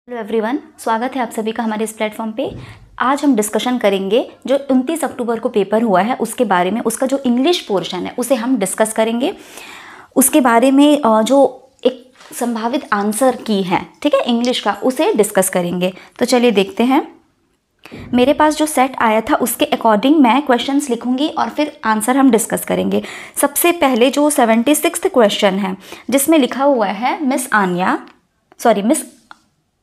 Hello everyone, स्वागत है आप सभी का हमारे इस प्लेटफॉर्म पे। आज हम डिस्कशन करेंगे जो 29 अक्टूबर को पेपर हुआ है उसके बारे में। उसका जो इंग्लिश पोर्शन है उसे हम डिस्कस करेंगे। उसके बारे में जो एक संभावित आंसर की है, ठीक है, इंग्लिश का, उसे डिस्कस करेंगे। तो चलिए देखते हैं। मेरे पास जो सेट आया था उसके अकॉर्डिंग मैं क्वेश्चंस लिखूंगी और फिर आंसर हम डिस्कस करेंगे। सबसे पहले जो 76वां क्वेश्चन है जिसमें लिखा हुआ है मिस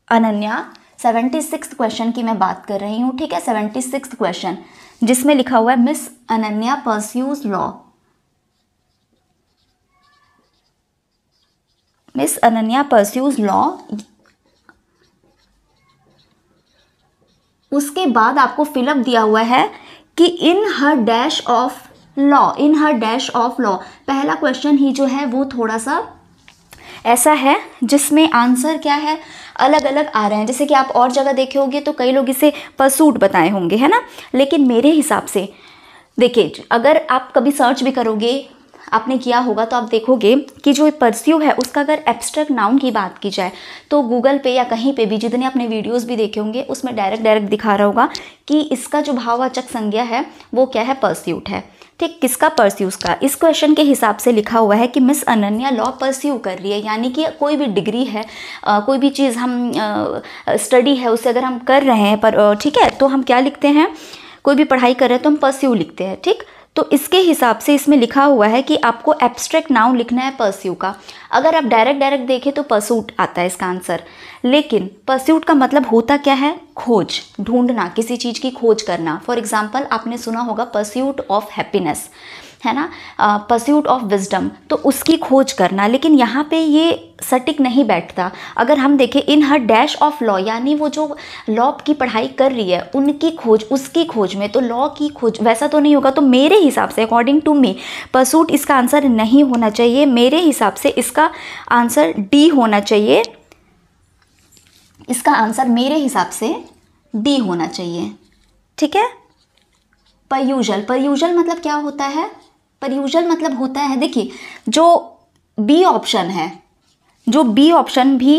अनन्या, 76 क्वेश्चन की मैं बात कर रही हूँ, ठीक है। 76 क्वेश्चन जिसमें लिखा हुआ है miss Ananya pursues law. Miss Ananya pursues law. उसके बाद आपको फिलअप दिया हुआ है कि इन हर डैश ऑफ लॉ। पहला क्वेश्चन ही जो है वो थोड़ा सा ऐसा है जिसमें आंसर क्या है, अलग अलग आ रहे हैं। जैसे कि आप और जगह देखे होंगे तो कई लोग इसे परसूट बताए होंगे, है ना। लेकिन मेरे हिसाब से देखिए, अगर आप कभी सर्च भी करोगे, आपने किया होगा, तो आप देखोगे कि जो परस्यू है उसका अगर एब्स्ट्रैक्ट नाउन की बात की जाए तो गूगल पे या कहीं पे भी, जितने आपने वीडियोस भी देखे होंगे, उसमें डायरेक्ट दिखा रहा होगा कि इसका जो भाववाचक संज्ञा है वो क्या है, परस्यूट है। ठीक, किसका, परस्यूज का। इस क्वेश्चन के हिसाब से लिखा हुआ है कि मिस अनन्या लॉ परस्यू कर रही है, यानी कि कोई भी डिग्री है, कोई भी चीज़ हम स्टडी है उसे अगर हम कर रहे हैं, पर ठीक है, तो हम क्या लिखते हैं, कोई भी पढ़ाई कर रहे हैं तो हम परस्यू लिखते हैं। ठीक, तो इसके हिसाब से इसमें लिखा हुआ है कि आपको एब्स्ट्रैक्ट नाउन लिखना है परस्यू का। अगर आप डायरेक्ट देखें तो परसूट आता है इसका आंसर, लेकिन परस्यूट का मतलब होता क्या है, खोज, ढूंढना, किसी चीज़ की खोज करना। फॉर एग्जाम्पल आपने सुना होगा परस्यूट ऑफ हैप्पीनेस, है ना, परस्यूट ऑफ विजडम, तो उसकी खोज करना। लेकिन यहाँ पे ये सटीक नहीं बैठता। अगर हम देखें इन हर डैश ऑफ लॉ, यानी वो जो लॉ की पढ़ाई कर रही है उनकी खोज, उसकी खोज में, तो लॉ की खोज वैसा तो नहीं होगा। तो मेरे हिसाब से, अकॉर्डिंग टू मी, परसूट इसका आंसर नहीं होना चाहिए। मेरे हिसाब से इसका आंसर डी होना चाहिए। इसका आंसर मेरे हिसाब से डी होना चाहिए, ठीक है। परयूजल मतलब क्या होता है, परयूजल मतलब होता है, देखिए जो बी ऑप्शन है, जो बी ऑप्शन भी,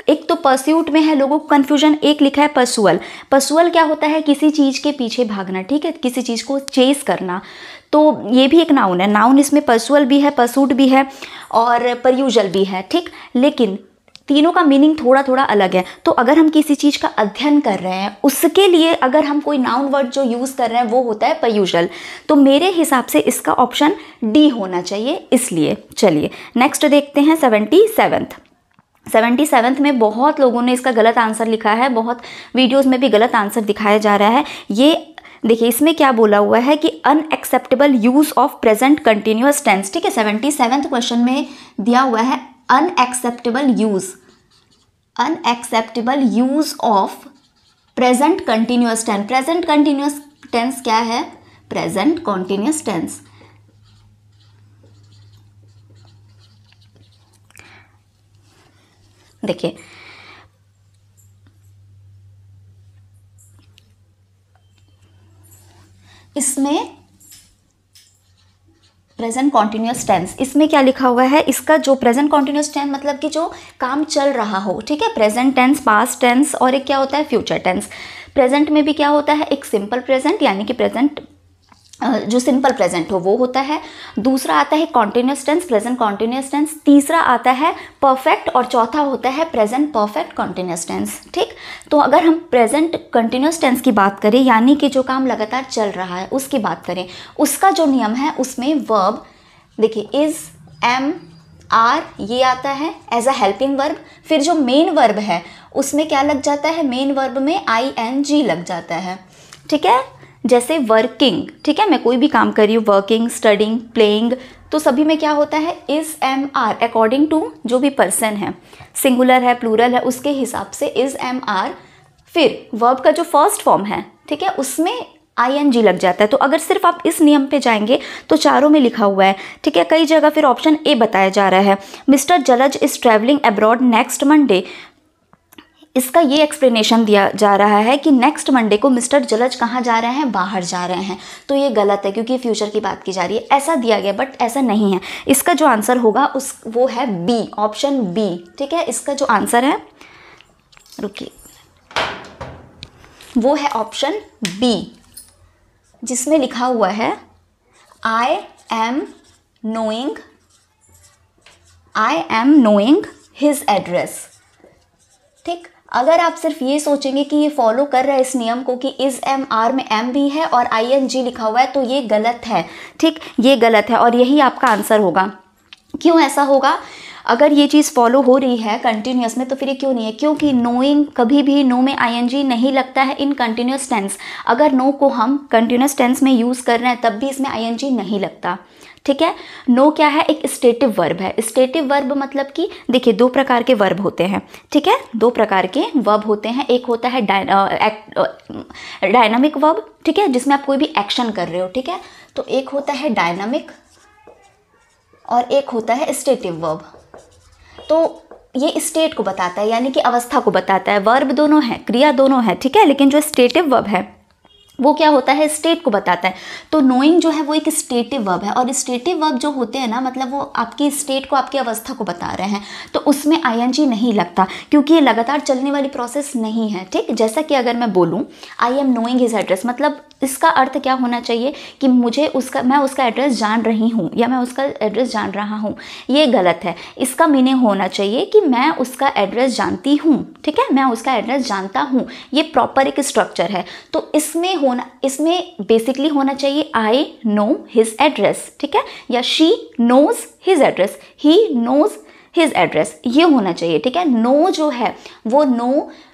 एक तो परस्यूट में है, लोगों को कन्फ्यूजन, एक लिखा है परसुअल क्या होता है, किसी चीज़ के पीछे भागना, ठीक है, किसी चीज़ को चेस करना। तो ये भी एक नाउन है, नाउन इसमें परसुअल भी है, परसूट भी है और परयूजल भी है, ठीक। लेकिन तीनों का मीनिंग थोड़ा थोड़ा अलग है। तो अगर हम किसी चीज़ का अध्ययन कर रहे हैं उसके लिए अगर हम कोई नाउन वर्ड जो यूज़ कर रहे हैं वो होता है परयूजल। तो मेरे हिसाब से इसका ऑप्शन डी होना चाहिए। इसलिए चलिए नेक्स्ट देखते हैं 77th में बहुत लोगों ने इसका गलत आंसर लिखा है, बहुत वीडियोस में भी गलत आंसर दिखाया जा रहा है। ये देखिए इसमें क्या बोला हुआ है कि unacceptable use of present continuous tense, ठीक है। 77th क्वेश्चन में दिया हुआ है unacceptable use of present continuous tense. Present continuous tense क्या है, प्रेजेंट कॉन्टिन्यूअस टेंस। देखिए इसमें प्रेजेंट कॉन्टिन्यूअस टेंस, इसमें क्या लिखा हुआ है, इसका जो प्रेजेंट कॉन्टिन्यूअस टेंस मतलब कि जो काम चल रहा हो, ठीक है। प्रेजेंट टेंस, पास्ट टेंस और एक क्या होता है, फ्यूचर टेंस। प्रेजेंट में भी क्या होता है, एक सिंपल प्रेजेंट, यानी कि प्रेजेंट जो सिंपल प्रेजेंट हो वो होता है। दूसरा आता है continuous tense, present continuous tense. तीसरा आता है परफेक्ट और चौथा होता है प्रेजेंट परफेक्ट कॉन्टिन्यूअस टेंस, ठीक। तो अगर हम प्रेजेंट कंटिन्यूअस टेंस की बात करें, यानी कि जो काम लगातार चल रहा है उसकी बात करें, उसका जो नियम है उसमें वर्ब, देखिए इज, एम, आर, ये आता है एज अ हेल्पिंग वर्ब। फिर जो मेन वर्ब है उसमें क्या लग जाता है, मेन वर्ब में ING लग जाता है, ठीक है। जैसे वर्किंग, ठीक है, मैं कोई भी काम कर रही हूँ, वर्किंग, स्टडिंग, प्लेइंग, तो सभी में क्या होता है, is, am, are, according to जो भी पर्सन है, सिंगुलर है, प्लूरल है, उसके हिसाब से इज, एम, आर। फिर वर्ब का जो फर्स्ट फॉर्म है, ठीक है, उसमें ING लग जाता है। तो अगर सिर्फ आप इस नियम पे जाएंगे तो चारों में लिखा हुआ है, ठीक है। कई जगह फिर ऑप्शन ए बताया जा रहा है, mister Jalaj is travelling abroad next Monday. इसका ये एक्सप्लेनेशन दिया जा रहा है कि नेक्स्ट मंडे को मिस्टर जलज कहाँ जा रहे हैं, बाहर जा रहे हैं। तो ये गलत है क्योंकि फ्यूचर की बात की जा रही है, ऐसा दिया गया, बट ऐसा नहीं है। इसका जो आंसर होगा वो है बी, ऑप्शन बी, ठीक है। इसका जो आंसर है रुकिए, वो है ऑप्शन बी, जिसमें लिखा हुआ है I am knowing his address. ठीक, अगर आप सिर्फ ये सोचेंगे कि ये फॉलो कर रहा है इस नियम को कि इज एम आर में एम भी है और ING लिखा हुआ है, तो ये गलत है। ठीक, ये गलत है और यही आपका आंसर होगा। क्यों ऐसा होगा? अगर ये चीज़ फॉलो हो रही है कंटिन्यूस में तो फिर ये क्यों नहीं है? क्योंकि नोइंग, कभी भी नो में ING नहीं लगता है इन कंटिन्यूस टेंस। अगर नो को हम कंटिन्यूस टेंस में यूज़ कर रहे हैं तब भी इसमें ING नहीं लगता। ठीक है, नो क्या है? एक स्टेटिव वर्ब है। स्टेटिव वर्ब मतलब कि देखिए, दो प्रकार के वर्ब होते हैं। ठीक है, दो प्रकार के वर्ब होते हैं। एक होता है डायनामिक वर्ब, ठीक है, जिसमें आप कोई भी एक्शन कर रहे हो। ठीक है, तो एक होता है डायनामिक और एक होता है स्टेटिव वर्ब। तो ये स्टेट को बताता है, यानी कि अवस्था को बताता है। वर्ब दोनों है, क्रिया दोनों है। ठीक है, लेकिन जो स्टेटिव वर्ब है वो क्या होता है? स्टेट को बताता है। तो नोइंग जो है वो एक स्टेटिव वर्ब है, और स्टेटिव वर्ब जो होते हैं ना, मतलब वो आपकी स्टेट को, आपकी अवस्था को बता रहे हैं, तो उसमें ING नहीं लगता, क्योंकि ये लगातार चलने वाली प्रोसेस नहीं है। ठीक, जैसा कि अगर मैं बोलूँ I am knowing his address, मतलब इसका अर्थ क्या होना चाहिए कि मैं उसका एड्रेस जान रही हूँ या मैं उसका एड्रेस जान रहा हूँ। ये गलत है। इसका मीनिंग होना चाहिए कि मैं उसका एड्रेस जानती हूँ। ठीक है, मैं उसका एड्रेस जानता हूँ। ये प्रॉपर एक स्ट्रक्चर है। तो इसमें बेसिकली होना चाहिए आई नो हिज एड्रेस। ठीक है, या she knows his address, he knows his address, ये होना चाहिए। ठीक है, नो जो है वो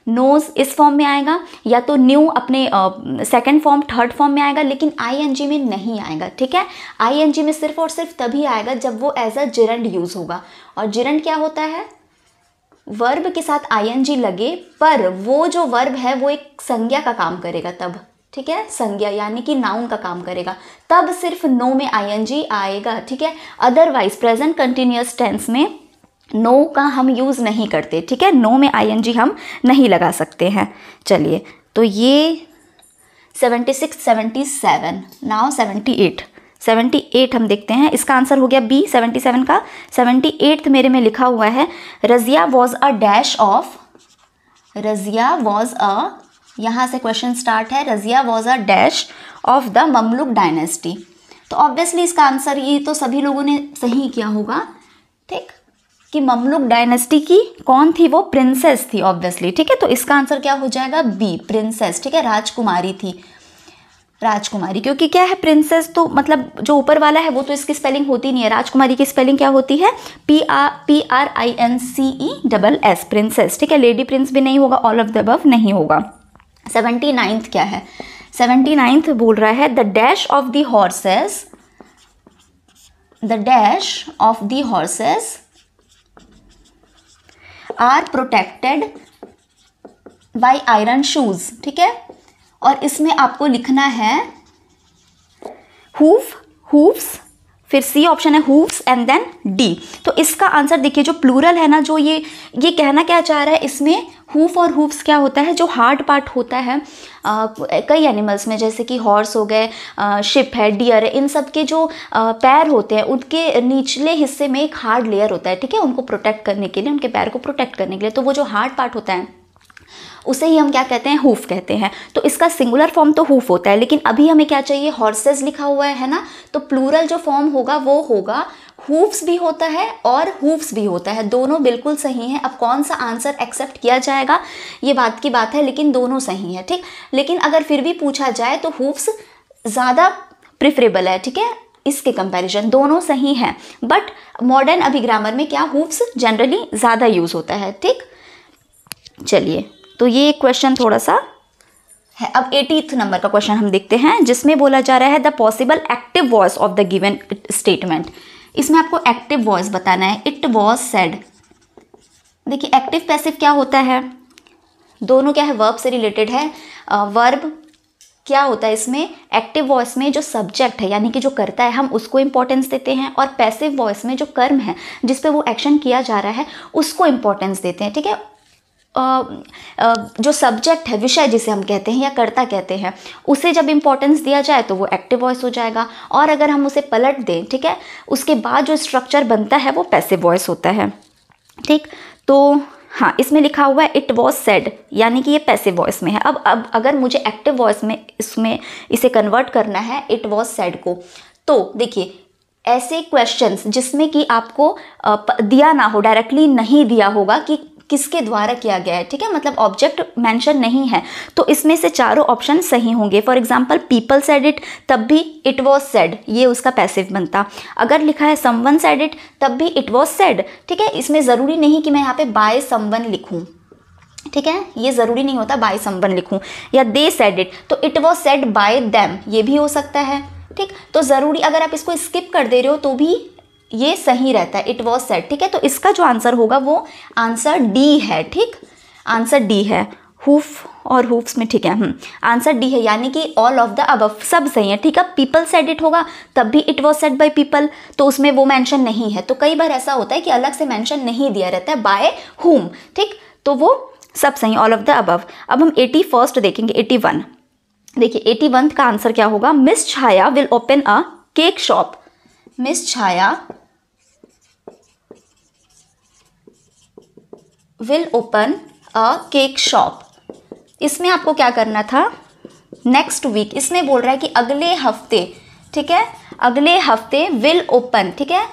नोज इस फॉर्म में आएगा, या तो न्यू अपने सेकंड फॉर्म, थर्ड फॉर्म में आएगा, लेकिन ING में नहीं आएगा। ठीक है, ING में सिर्फ और सिर्फ तभी आएगा जब वो एज अ जिरंड यूज होगा। और जिरंड क्या होता है? वर्ब के साथ ING लगे, पर वो जो वर्ब है वो एक संज्ञा का काम करेगा तब। ठीक है, संज्ञा यानी कि नाउन का काम करेगा, तब सिर्फ नो में ING आएगा। ठीक है, अदरवाइज प्रेजेंट कंटिन्यूअस टेंस में नो का हम यूज़ नहीं करते। ठीक है, नो में ING हम नहीं लगा सकते हैं। चलिए, तो ये 76, 77, नाउ 78 हम देखते हैं। इसका आंसर हो गया B 77 का। 78 मेरे में लिखा हुआ है Razia was a dash of, Razia was a, यहाँ से क्वेश्चन स्टार्ट है, Razia was a dash of the Mamluk dynasty. तो ऑब्वियसली इसका आंसर ये तो सभी लोगों ने सही किया होगा। ठीक, कि ममलुक डायनेस्टी की कौन थी? वो प्रिंसेस थी ऑब्वियसली। ठीक है, तो इसका आंसर क्या हो जाएगा? B, princess. ठीक है, राजकुमारी थी, राजकुमारी। क्योंकि क्या है, प्रिंसेस तो मतलब जो ऊपर वाला है वो तो इसकी स्पेलिंग होती नहीं है। राजकुमारी की स्पेलिंग क्या होती है? PRINCESS, princess. ठीक है, लेडी प्रिंस भी नहीं होगा, ऑल ऑफ द अबव नहीं होगा। 79th क्या है? 79th बोल रहा है the dash of the horses, the dash of the horses are protected by iron shoes. ठीक है, और इसमें आपको लिखना है हूफ्स, फिर सी ऑप्शन है हूफ्स एंड देन डी। तो इसका आंसर देखिए, जो प्लूरल है ना, जो ये कहना क्या चाह रहा है इसमें, हूफ और हूफ्स क्या होता है? जो हार्ड पार्ट होता है कई एनिमल्स में, जैसे कि हॉर्स हो गए, शिप है, डियर है, इन सब के जो पैर होते हैं उनके निचले हिस्से में एक हार्ड लेयर होता है। ठीक है, उनको प्रोटेक्ट करने के लिए, उनके पैर को प्रोटेक्ट करने के लिए, तो वो जो हार्ड पार्ट होता है उसे ही हम क्या कहते हैं? हूफ कहते हैं। तो इसका सिंगुलर फॉर्म तो हूफ होता है, लेकिन अभी हमें क्या चाहिए? हॉर्सेस लिखा हुआ है ना, तो प्लूरल जो फॉर्म होगा वो होगा हूफ्स भी होता है और हूफ्स भी होता है, दोनों बिल्कुल सही हैं। अब कौन सा आंसर एक्सेप्ट किया जाएगा ये बात की बात है, लेकिन दोनों सही है। ठीक, लेकिन अगर फिर भी पूछा जाए तो हूफ्स ज़्यादा प्रिफरेबल है। ठीक है, इसके कंपैरिजन दोनों सही हैं, बट मॉडर्न अभी ग्रामर में क्या हूफ्स जनरली ज़्यादा यूज़ होता है। ठीक, चलिए, तो ये क्वेश्चन थोड़ा सा है। अब 80th नंबर का क्वेश्चन हम देखते हैं, जिसमें बोला जा रहा है the possible active voice of the given statement. इसमें आपको एक्टिव वॉइस बताना है। It was said. देखिए, एक्टिव पैसिव क्या होता है? दोनों क्या है? वर्ब से रिलेटेड है। वर्ब क्या होता है इसमें? एक्टिव वॉइस में जो सब्जेक्ट है यानी कि जो करता है हम उसको इंपॉर्टेंस देते हैं, और पैसिव वॉइस में जो कर्म है जिस पे वो एक्शन किया जा रहा है उसको इंपॉर्टेंस देते हैं। ठीक है, जो सब्जेक्ट है, विषय जिसे हम कहते हैं या कर्ता कहते हैं, उसे जब इंपॉर्टेंस दिया जाए तो वो एक्टिव वॉइस हो जाएगा, और अगर हम उसे पलट दें, ठीक है, उसके बाद जो स्ट्रक्चर बनता है वो पैसिव वॉइस होता है। ठीक, तो हाँ, इसमें लिखा हुआ है इट वॉज सेड, यानी कि ये पैसिव वॉइस में है। अब अगर मुझे एक्टिव वॉइस में इसमें इसे कन्वर्ट करना है इट वॉज सेड को, तो देखिए ऐसे क्वेश्चंस जिसमें कि आपको दिया ना हो, डायरेक्टली नहीं दिया होगा कि किसके द्वारा किया गया है, ठीक है, मतलब ऑब्जेक्ट मेंशन नहीं है, तो इसमें से चारों ऑप्शन सही होंगे। For example people said it, तब भी इट वॉज सेड, ये उसका पैसिव बनता। अगर लिखा है समवन सेड इट, तब भी इट वॉज सेड, ठीक है। इसमें ज़रूरी नहीं कि मैं यहाँ पे बाय समवन लिखूँ, ठीक है, ये ज़रूरी नहीं होता बाय समवन लिखूँ, या दे सेड इट, तो it was said bye them, ये भी हो सकता है, ठीक। तो ज़रूरी, अगर आप इसको स्किप कर दे रहे हो तो भी ये सही रहता है, इट वॉज सेड, ठीक है। तो इसका जो आंसर होगा वो आंसर डी है, ठीक, आंसर डी है। हुफ और हुफ्स में, ठीक है, आंसर डी है, यानी कि ऑल ऑफ द अबव सब सही है, ठीक है। पीपल सेड इट होगा तब भी it was said by people, तो उसमें वो मेंशन नहीं है। तो कई बार ऐसा होता है कि अलग से मेंशन नहीं दिया रहता है बाय हुम, ठीक, तो वो सब सही, ऑल ऑफ द अबव। अब हम 81st देखेंगे, 81। देखिए 81 का आंसर क्या होगा, miss Chhaya will open a cake shop. Miss Chhaya will open a cake shop, इसमें आपको क्या करना था, नेक्स्ट वीक, इसमें बोल रहा है कि अगले हफ्ते, ठीक है, अगले हफ्ते विल ओपन, ठीक है।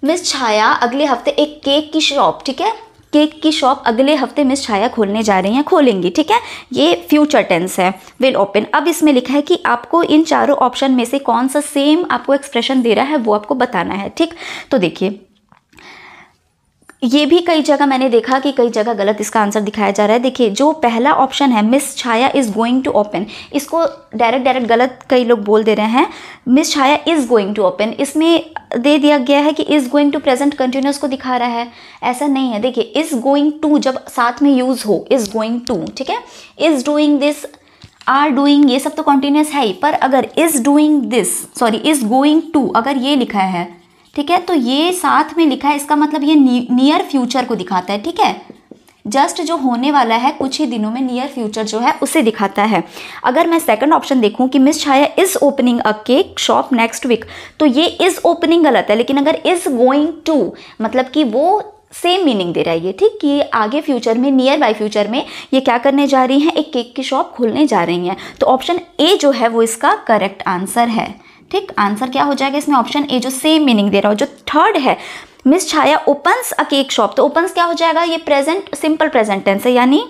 मिस छाया अगले हफ्ते एक केक की शॉप, ठीक है, केक की शॉप अगले हफ्ते मिस छाया खोलने जा रही हैं, खोलेंगी, ठीक है, ये फ्यूचर टेंस है, विल ओपन। अब इसमें लिखा है कि आपको इन चारों ऑप्शन में से कौन सा सेम आपको एक्सप्रेशन दे रहा है वो आपको बताना है, ठीक। तो देखिए ये भी कई जगह मैंने देखा कि कई जगह गलत इसका आंसर दिखाया जा रहा है। देखिए जो पहला ऑप्शन है Miss Chhaya is going to open, इसको डायरेक्ट गलत कई लोग बोल दे रहे हैं, Miss Chhaya is going to open, इसमें दे दिया गया है कि is going to present continuous को दिखा रहा है, ऐसा नहीं है। देखिए इज़ गोइंग टू जब साथ में यूज़ हो, इज़ गोइंग टू, ठीक है, is doing this, are doing, ये सब तो कॉन्टिन्यूस है ही, पर अगर is doing this, sorry is going to अगर ये लिखा है, ठीक है, तो ये साथ में लिखा है, इसका मतलब ये नियर फ्यूचर को दिखाता है, ठीक है, जस्ट जो होने वाला है कुछ ही दिनों में, नियर फ्यूचर जो है उसे दिखाता है। अगर मैं सेकंड ऑप्शन देखूं कि Miss Chhaya is opening a cake shop next week, तो ये इज ओपनिंग गलत है, लेकिन अगर इज गोइंग टू मतलब कि वो सेम मीनिंग दे रहा है ये, ठीक, कि आगे फ्यूचर में, नियर बाय फ्यूचर में ये क्या करने जा रही हैं, एक केक की शॉप खोलने जा रही हैं। तो ऑप्शन ए जो है वो इसका करेक्ट आंसर है, ठीक। आंसर क्या हो जाएगा इसमें, ऑप्शन ए जो सेम मीनिंग दे रहा हो। जो थर्ड है मिस छाया ओपन्स अ केक शॉप, तो ओपन्स क्या हो जाएगा, ये प्रेजेंट सिंपल प्रेजेंट टेंस है, यानी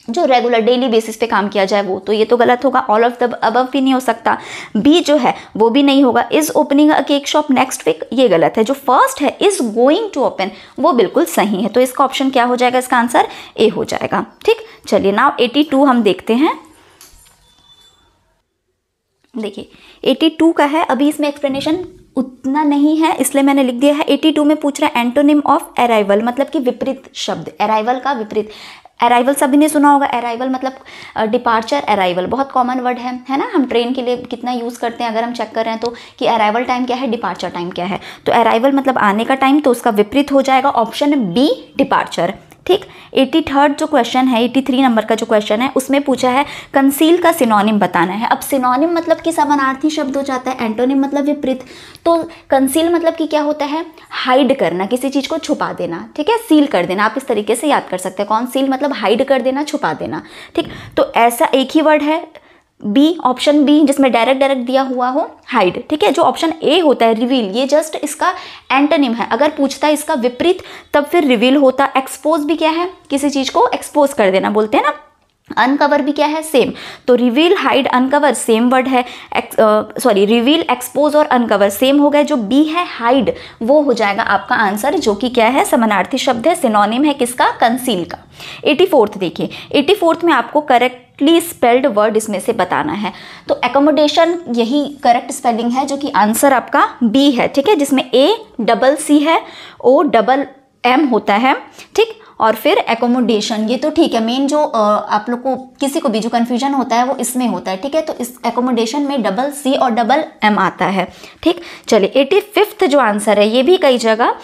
जो रेगुलर डेली बेसिस पे काम किया जाए वो, तो ये तो गलत होगा, ऑल ऑफ द अबव भी नहीं हो सकता। बी जो है वो भी नहीं होगा, is opening a cake shop next week, ये गलत है। जो फर्स्ट है इज गोइंग टू ओपन, वो बिल्कुल सही है। तो इसका ऑप्शन क्या हो जाएगा, इसका आंसर ए हो जाएगा, ठीक। चलिए नाउ 82 हम देखते हैं। देखिए 82 का है, अभी इसमें एक्सप्लेनेशन उतना नहीं है इसलिए मैंने लिख दिया है। 82 में पूछ रहा है एंटोनिम ऑफ अराइवल, मतलब कि विपरीत शब्द, अराइवल का विपरीत। अराइवल सभी ने सुना होगा, अराइवल मतलब डिपार्चर, अराइवल बहुत कॉमन वर्ड है ना, हम ट्रेन के लिए कितना यूज़ करते हैं, अगर हम चेक कर रहे हैं तो कि अराइवल टाइम क्या है, डिपार्चर टाइम क्या है। तो अराइवल मतलब आने का टाइम, तो उसका विपरीत हो जाएगा ऑप्शन बी डिपार्चर, ठीक। 83rd जो क्वेश्चन है, 83 नंबर का जो क्वेश्चन है उसमें पूछा है कंसील का सिनोनिम बताना है। अब सिनोनिम मतलब कि समानार्थी शब्द हो जाता है, एंटोनिम मतलब विपरीत। तो कंसील मतलब कि क्या होता है, हाइड करना, किसी चीज़ को छुपा देना, ठीक है, सील कर देना, आप इस तरीके से याद कर सकते हैं। कंसील मतलब हाइड कर देना, छुपा देना, ठीक। तो ऐसा एक ही वर्ड है बी, ऑप्शन बी, जिसमें डायरेक्ट दिया हुआ हो हाइड, ठीक है। जो ऑप्शन ए होता है रिवील, ये जस्ट इसका एंटोनिम है। अगर पूछता है इसका विपरीत तब फिर रिवील होता। एक्सपोज भी क्या है, किसी चीज को एक्सपोज कर देना बोलते हैं ना। अनकवर भी क्या है, सेम। तो reveal, hide, uncover same word है। सॉरी, रिवील, एक्सपोज और अनकवर सेम हो गए। जो बी है हाइड, वो हो जाएगा आपका आंसर, जो कि क्या है, समानार्थी शब्द है, सिनोनिम है किसका, कंसील का। 84th देखिए, 84th में आपको करेक्टली स्पेल्ड वर्ड इसमें से बताना है। तो एकोमोडेशन यही करेक्ट स्पेलिंग है, जो कि आंसर आपका बी है, ठीक है, जिसमें ए डबल सी है, ओ डबल एम होता है, ठीक। और फिर एकोमोडेशन, ये तो ठीक है, मेन जो आप लोग को किसी को भी जो कन्फ्यूजन होता है वो इसमें होता है, ठीक है। तो इस एकोमोडेशन में डबल सी और डबल एम आता है, ठीक। चलिए 85th जो आंसर है ये भी कई जगह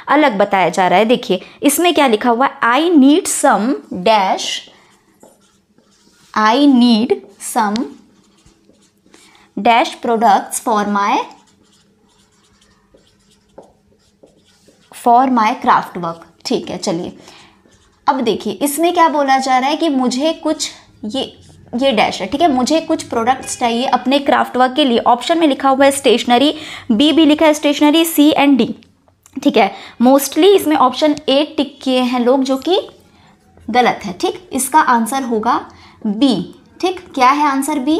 अलग बताया जा रहा है। देखिए इसमें क्या लिखा हुआ है, I need some dash, I need some dash products for my craft work, ठीक है। चलिए अब देखिए इसमें क्या बोला जा रहा है कि मुझे कुछ ये डैश है, ठीक है, मुझे कुछ प्रोडक्ट्स चाहिए अपने क्राफ्ट वर्क के लिए। ऑप्शन में लिखा हुआ है स्टेशनरी, बी भी लिखा है स्टेशनरी, सी एंड डी, ठीक है। मोस्टली इसमें ऑप्शन ए टिक किए हैं लोग, जो कि गलत है, ठीक। इसका आंसर होगा बी, ठीक। क्या है आंसर? B,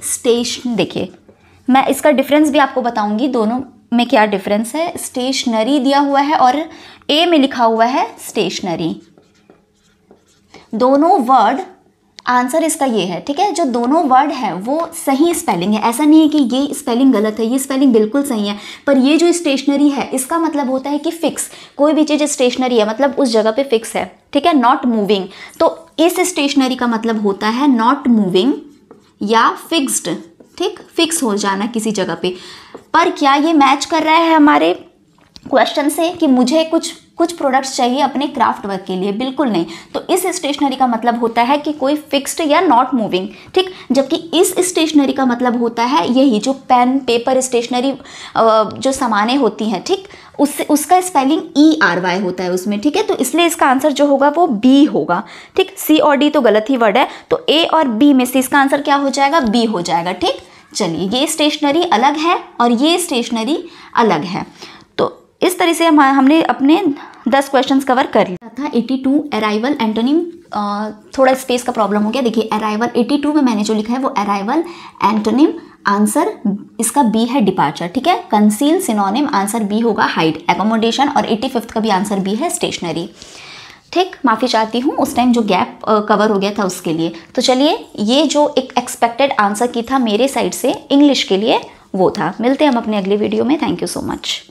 station. देखिए मैं इसका डिफरेंस भी आपको बताऊंगी, दोनों में क्या डिफरेंस है। स्टेशनरी दिया हुआ है और ए में लिखा हुआ है स्टेशनरी, दोनों वर्ड, आंसर इसका ये है, ठीक है। जो दोनों वर्ड है वो सही स्पेलिंग है, ऐसा नहीं है कि ये स्पेलिंग गलत है, ये स्पेलिंग बिल्कुल सही है। पर ये जो स्टेशनरी है इसका मतलब होता है कि फिक्स, कोई भी चीज़ स्टेशनरी है मतलब उस जगह पे फिक्स है, ठीक है, नॉट मूविंग। तो इस स्टेशनरी का मतलब होता है नॉट मूविंग या फिक्स्ड, ठीक, फिक्स हो जाना किसी जगह पे। पर क्या ये मैच कर रहा है हमारे क्वेश्चन से कि मुझे कुछ प्रोडक्ट्स चाहिए अपने क्राफ्ट वर्क के लिए? बिल्कुल नहीं। तो इस स्टेशनरी का मतलब होता है कि कोई फिक्स्ड या नॉट मूविंग, ठीक। जबकि इस स्टेशनरी का मतलब होता है यही जो पेन पेपर स्टेशनरी जो सामानें होती हैं, ठीक, उसका स्पेलिंग ERY होता है उसमें, ठीक है। तो इसलिए इसका आंसर जो होगा वो बी होगा, ठीक। सी और डी तो गलत ही वर्ड है, तो ए और बी में से इसका आंसर क्या हो जाएगा? बी हो जाएगा, ठीक। चलिए ये स्टेशनरी अलग है और ये स्टेशनरी अलग है। तो इस तरह से हमने अपने 10 क्वेश्चंस कवर कर लिया था। 82 अराइवल एंटोनिम, थोड़ा स्पेस का प्रॉब्लम हो गया। देखिए अराइवल 82 में मैंने जो लिखा है वो अराइवल एंटोनिम, आंसर इसका बी है डिपार्चर, ठीक है। कंसील सिनोनिम, आंसर बी होगा हाइड। एकोमोडेशन और 85th का भी आंसर बी है स्टेशनरी, ठीक। माफ़ी चाहती हूँ उस टाइम जो गैप कवर हो गया था उसके लिए। तो चलिए ये जो एक एक्सपेक्टेड आंसर की था मेरे साइड से इंग्लिश के लिए वो था। मिलते हैं हम अपने अगले वीडियो में। Thank you so much.